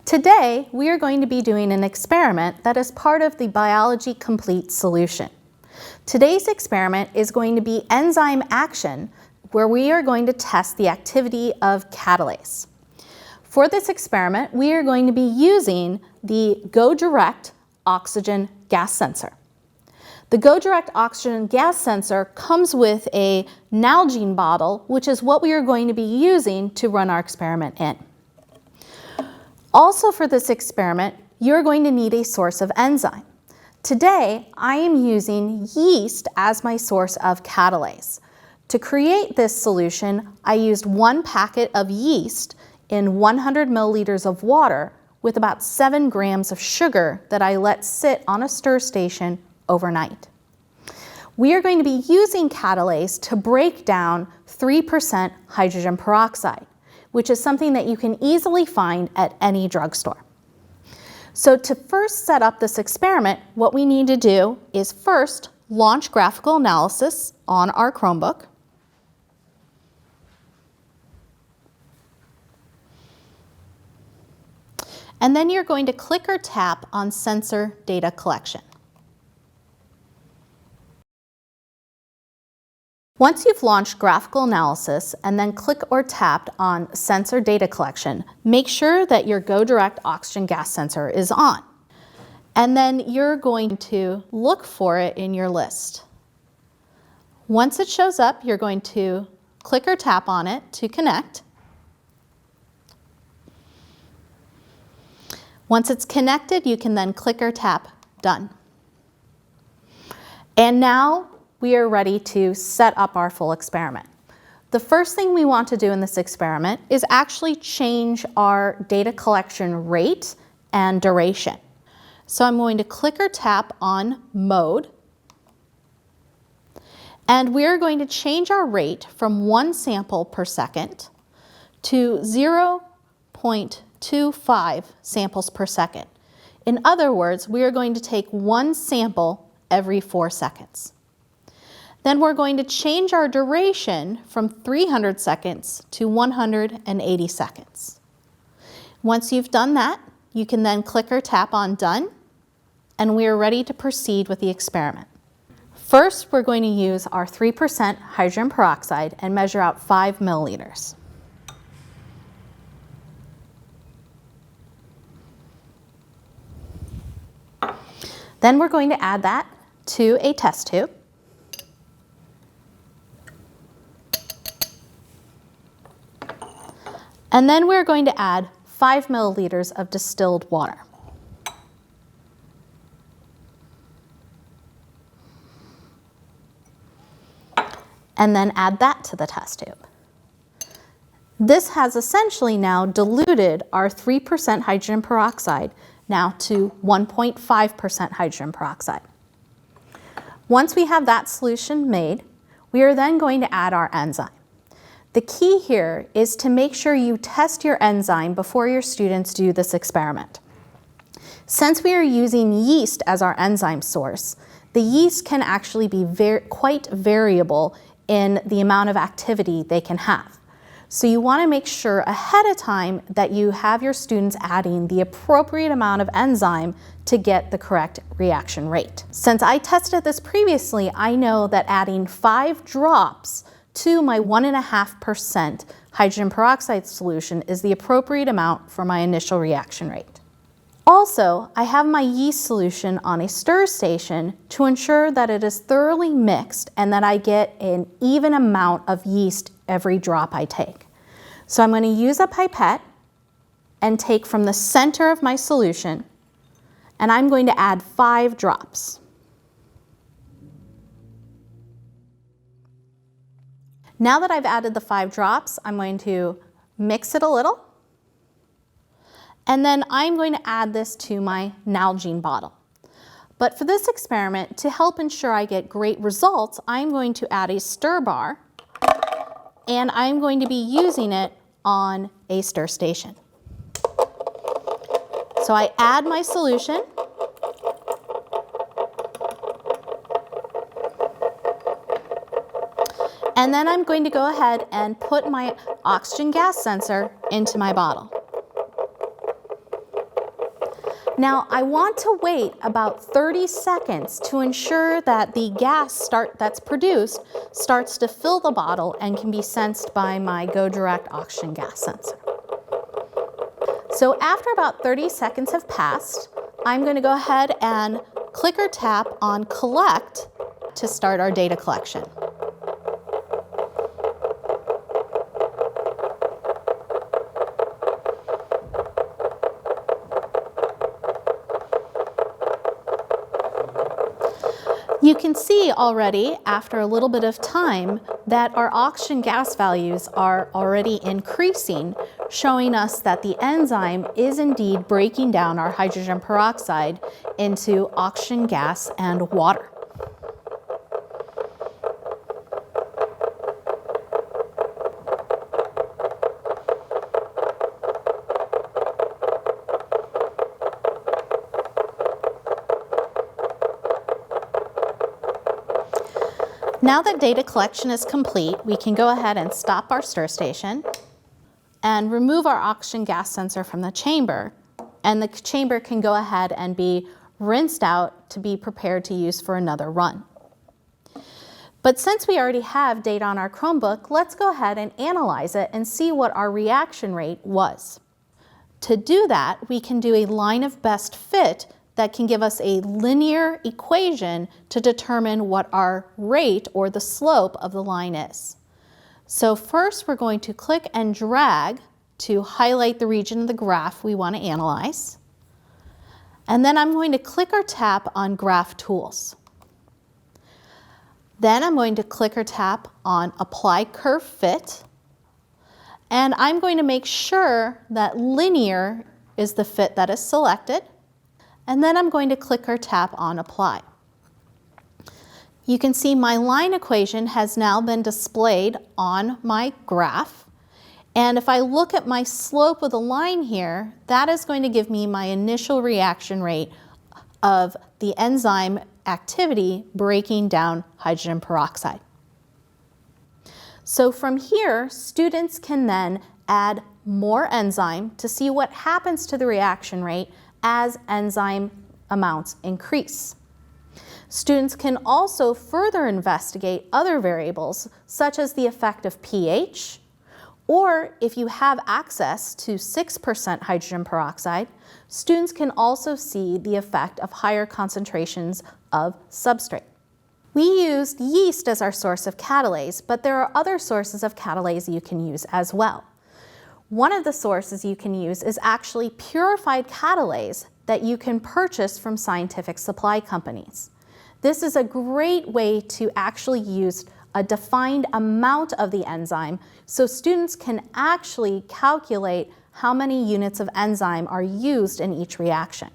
Today, we are going to be doing an experiment that is part of the Biology Complete solution. Today's experiment is going to be enzyme action, where we are going to test the activity of catalase. For this experiment, we are going to be using the Go Direct oxygen gas sensor. The Go Direct oxygen gas sensor comes with a Nalgene bottle, which is what we are going to be using to run our experiment in. Also for this experiment, you're going to need a source of enzyme. Today, I am using yeast as my source of catalase. To create this solution, I used 1 packet of yeast in 100 milliliters of water with about 7 grams of sugar that I let sit on a stir station overnight. We are going to be using catalase to break down 3% hydrogen peroxide, which is something that you can easily find at any drugstore. So to first set up this experiment, what we need to do is first launch graphical analysis on our Chromebook. And then you're going to click or tap on Sensor Data Collection. Once you've launched graphical analysis and then click or tapped on Sensor Data Collection, make sure that your Go Direct oxygen gas sensor is on. And then you're going to look for it in your list. Once it shows up, you're going to click or tap on it to connect. Once it's connected, you can then click or tap Done. And now we are ready to set up our full experiment. The first thing we want to do in this experiment is actually change our data collection rate and duration. So I'm going to click or tap on Mode, and we're going to change our rate from 1 sample per second to 0.25 samples per second. In other words, we are going to take 1 sample every 4 seconds. Then we're going to change our duration from 300 seconds to 180 seconds. Once you've done that, you can then click or tap on Done, and we are ready to proceed with the experiment. First, we're going to use our 3% hydrogen peroxide and measure out 5 milliliters. Then we're going to add that to a test tube. And then we're going to add 5 milliliters of distilled water. And then add that to the test tube. This has essentially now diluted our 3% hydrogen peroxide now to 1.5% hydrogen peroxide. Once we have that solution made, we are then going to add our enzyme. The key here is to make sure you test your enzyme before your students do this experiment. Since we are using yeast as our enzyme source, the yeast can actually be quite variable in the amount of activity they can have. So you want to make sure ahead of time that you have your students adding the appropriate amount of enzyme to get the correct reaction rate. Since I tested this previously, I know that adding 5 drops to my 1.5% hydrogen peroxide solution is the appropriate amount for my initial reaction rate. Also, I have my yeast solution on a stir station to ensure that it is thoroughly mixed and that I get an even amount of yeast every drop I take. So I'm going to use a pipette and take from the center of my solution, and I'm going to add 5 drops. Now that I've added the 5 drops, I'm going to mix it a little, and then I'm going to add this to my Nalgene bottle. But for this experiment, to help ensure I get great results, I'm going to add a stir bar, and I'm going to be using it on a stir station. So I add my solution, and then I'm going to go ahead and put my oxygen gas sensor into my bottle. Now I want to wait about 30 seconds to ensure that the gas that's produced starts to fill the bottle and can be sensed by my Go Direct oxygen gas sensor. So after about 30 seconds have passed, I'm going to go ahead and click or tap on Collect to start our data collection. You can see already, after a little bit of time, that our oxygen gas values are already increasing, showing us that the enzyme is indeed breaking down our hydrogen peroxide into oxygen gas and water. Now that data collection is complete, we can go ahead and stop our stir station and remove our oxygen gas sensor from the chamber, and the chamber can go ahead and be rinsed out to be prepared to use for another run. But since we already have data on our Chromebook, let's go ahead and analyze it and see what our reaction rate was. To do that, we can do a line of best fit that can give us a linear equation to determine what our rate or the slope of the line is. So first we're going to click and drag to highlight the region of the graph we want to analyze. And then I'm going to click or tap on Graph Tools. Then I'm going to click or tap on Apply Curve Fit. And I'm going to make sure that linear is the fit that is selected. And then I'm going to click or tap on Apply. You can see my line equation has now been displayed on my graph. And if I look at my slope of the line here, that is going to give me my initial reaction rate of the enzyme activity breaking down hydrogen peroxide. So from here, students can then add more enzyme to see what happens to the reaction rate as enzyme amounts increase. Students can also further investigate other variables, such as the effect of pH, or if you have access to 6% hydrogen peroxide, students can also see the effect of higher concentrations of substrate. We used yeast as our source of catalase, but there are other sources of catalase you can use as well. One of the sources you can use is actually purified catalase that you can purchase from scientific supply companies. This is a great way to actually use a defined amount of the enzyme so students can actually calculate how many units of enzyme are used in each reaction.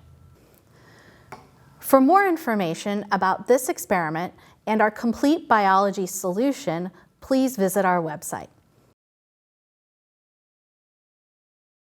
For more information about this experiment and our complete biology solution, please visit our website.